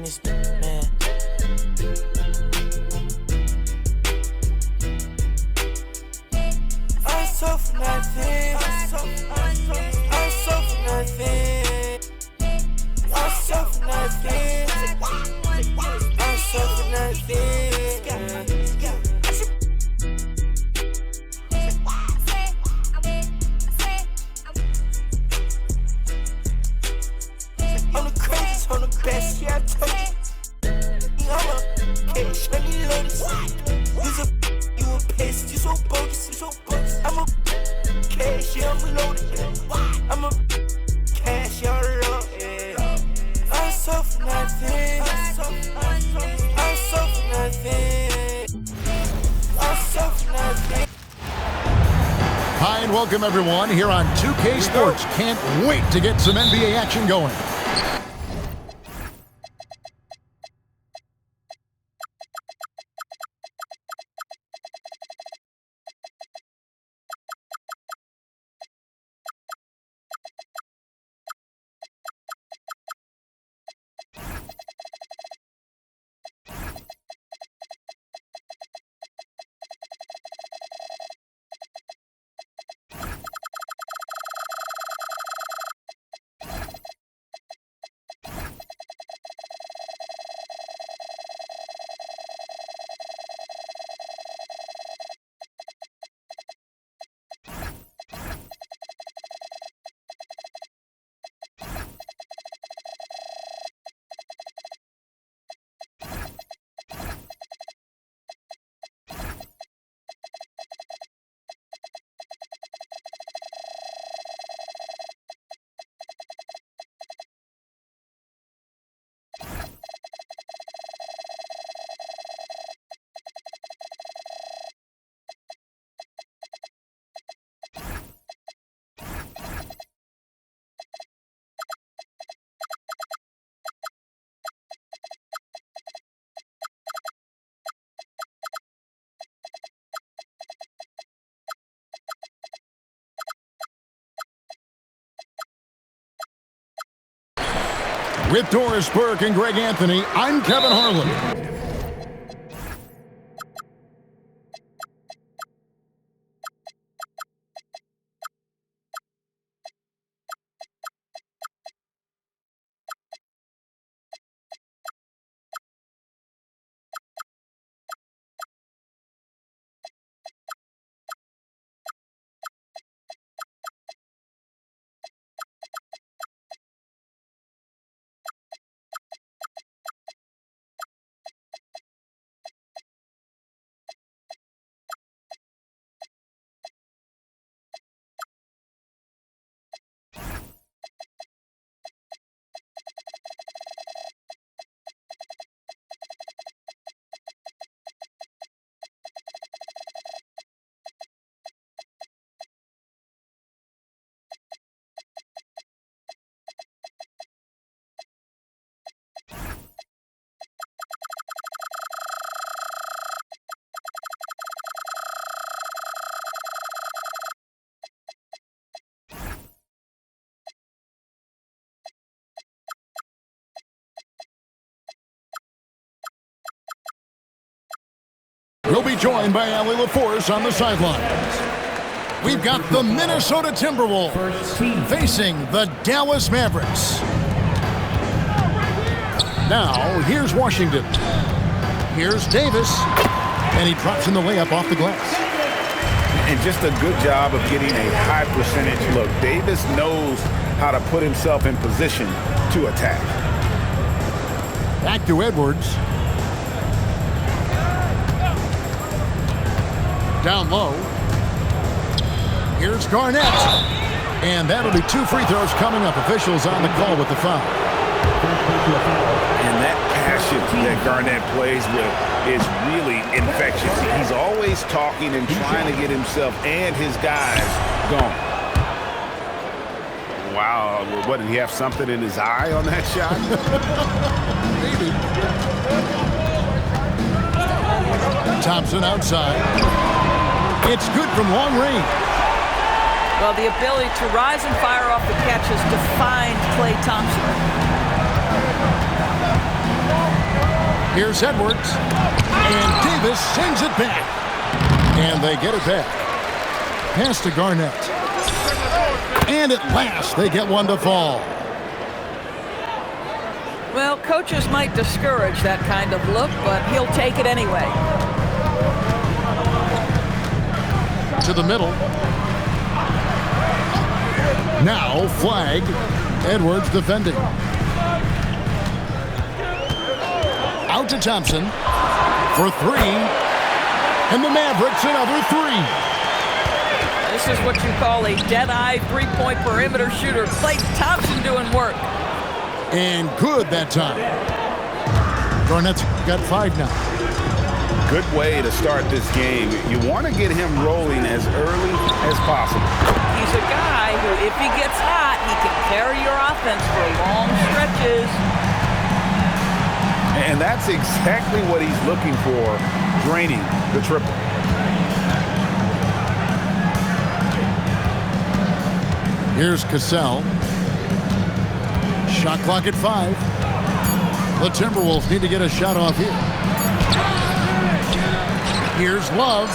this man. I'm so for nothing. I'm so for nothing. I'm so for nothing. I'm so for nothing. I'm the craziest, I'm the best, yeah, I told you. I'm a cash, I need lotus. You a pest, you so bogus, you so bogus. I'm a cash, yeah, I'm loaded. I'm a cash, yeah, I'm loaded. I'm so for nothing. I'm so for nothing. I'm so for nothing. Hi and welcome everyone here on 2K Sports. Can't wait to get some NBA action going. With Doris Burke and Greg Anthony, I'm Kevin Harlan. We'll be joined by Allie LaForce on the sidelines. We've got the Minnesota Timberwolves facing the Dallas Mavericks. Now, here's Washington. Here's Davis, and he drops in the layup off the glass. And just a good job of getting a high percentage look. Davis knows how to put himself in position to attack. Back to Edwards. Down low. Here's Garnett. And that'll be 2 free throws coming up. Officials on the call with the foul. And that passion that Garnett plays with is really infectious. He's always talking and trying to get himself and his guys going. Wow, what, did he have something in his eye on that shot? Maybe. Thompson outside. It's good from long range. Well, the ability to rise and fire off the catch has defined Klay Thompson. Here's Edwards. And Davis sends it back. And they get it back. Pass to Garnett. And at last, they get one to fall. Well, coaches might discourage that kind of look, but he'll take it anyway. To the middle. Now, flag. Edwards defending. Out to Thompson for three. And the Mavericks another three. This is what you call a dead-eye three-point perimeter shooter. Klay Thompson doing work. And good that time. Garnett's got 5 now. Good way to start this game. You want to get him rolling as early as possible. He's a guy who, if he gets hot, he can carry your offense for long stretches. And that's exactly what he's looking for, draining the triple. Here's Cassell. Shot clock at 5. The Timberwolves need to get a shot off here. Here's Love.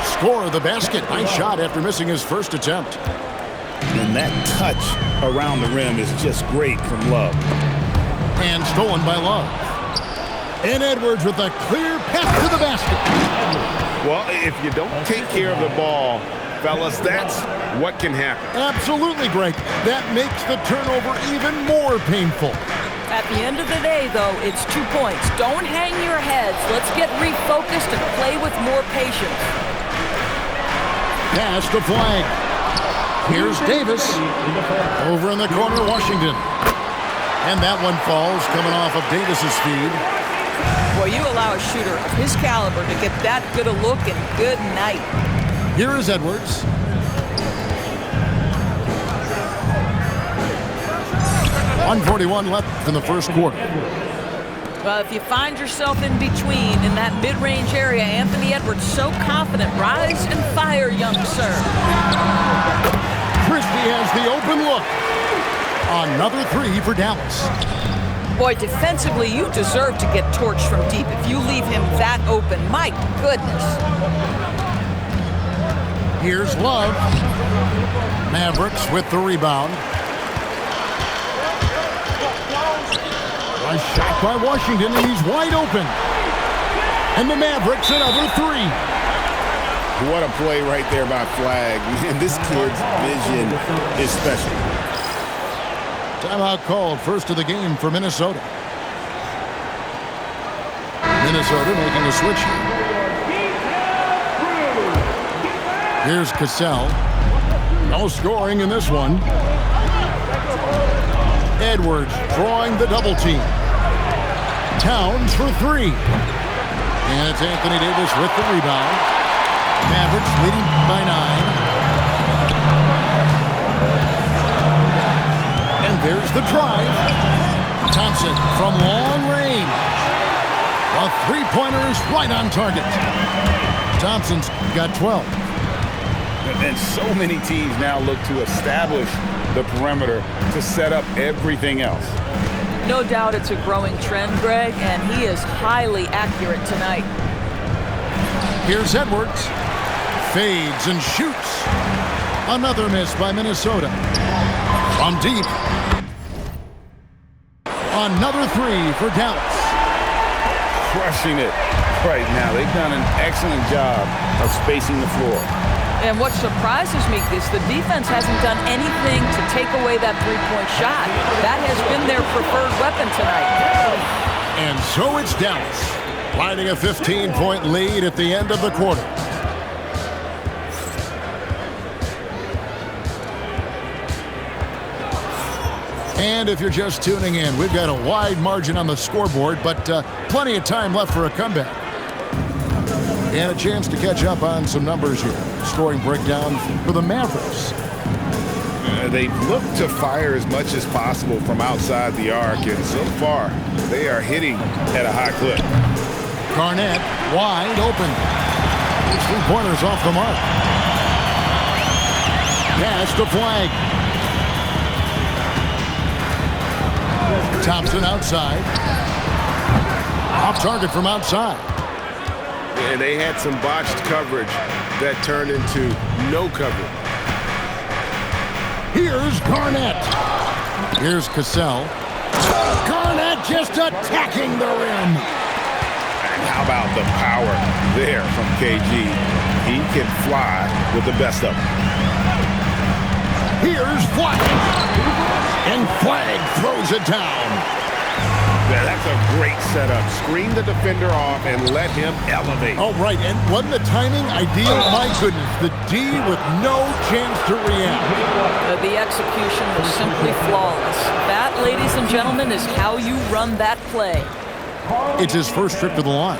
Score of the basket. Nice shot after missing his first attempt. And that touch around the rim is just great from Love. And stolen by Love. And Edwards with a clear path to the basket. Well, if you don't take care of the ball, fellas, that's what can happen. Absolutely, Greg. That makes the turnover even more painful. At the end of the day, though, it's 2 points. Don't hang your heads. Let's get refocused and play with more patience. Pass to flag. Here's Davis. Over in the corner, Washington. And that one falls, coming off of Davis's feed. Well, you allow a shooter of his caliber to get that good a look, and good night. Here is Edwards. .141 left in the first quarter. Well, if you find yourself in between in that mid-range area, Anthony Edwards so confident. Rise and fire, young sir. Christie has the open look. Another three for Dallas. Boy, defensively, you deserve to get torched from deep if you leave him that open. My goodness. Here's Love. Mavericks with the rebound. A shot by Washington, and he's wide open. And the Mavericks another three. What a play right there by Flag. Man, this kid's vision is special. Timeout called, first of the game for Minnesota. Minnesota making a switch here. Here's Cassell. No scoring in this one. Edwards drawing the double team. Towns for three. And it's Anthony Davis with the rebound. Mavericks leading by 9. And there's the drive. Thompson from long range. A three-pointer is right on target. Thompson's got 12. And so many teams now look to establish the perimeter to set up everything else. No doubt it's a growing trend, Greg, and he is highly accurate tonight. Here's Edwards. Fades and shoots. Another miss by Minnesota. From deep. Another three for Dallas. Crushing it right now. They've done an excellent job of spacing the floor. And what surprises me is the defense hasn't done anything to take away that three-point shot. That has been their preferred weapon tonight. And so it's Dallas, riding a 15-point lead at the end of the quarter. And if you're just tuning in, we've got a wide margin on the scoreboard, but plenty of time left for a comeback. And a chance to catch up on some numbers here. Scoring breakdown for the Mavericks. They look to fire as much as possible from outside the arc, and so far, they are hitting at a high clip. Garnett wide open. His three-pointers off the mark. Pass to Flag. Thompson outside. Off target from outside. And they had some botched coverage that turned into no coverage. Here's Garnett. Here's Cassell. Garnett just attacking the rim. And how about the power there from KG? He can fly with the best of them. Here's Flag. And Flag throws it down. Yeah, that's a great setup. Screen the defender off and let him elevate. Oh, right. And wasn't the timing ideal? My goodness. The D with no chance to react. The execution was simply flawless. That, ladies and gentlemen, is how you run that play. It's his first trip to the line.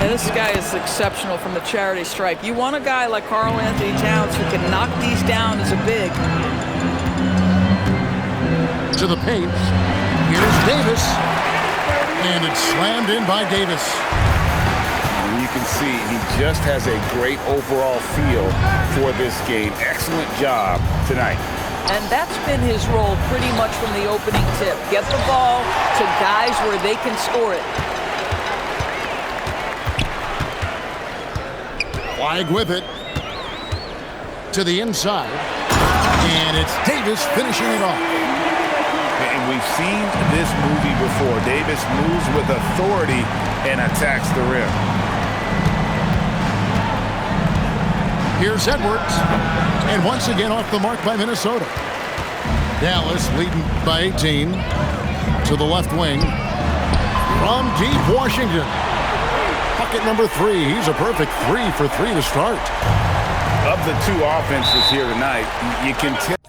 And this guy is exceptional from the charity stripe. You want a guy like Karl Anthony Towns who can knock these down as a big. To the paint. Here's Davis. And it's slammed in by Davis. You can see he just has a great overall feel for this game. Excellent job tonight. And that's been his role pretty much from the opening tip. Get the ball to guys where they can score it. Flag with it. To the inside. And it's Davis finishing it off. And we've seen this movie before. Davis moves with authority and attacks the rim. Here's Edwards. And once again off the mark by Minnesota. Dallas leading by 18. To the left wing. From deep Washington. Bucket number 3. He's a perfect 3 for 3 to start. Of the two offenses here tonight, you can tell.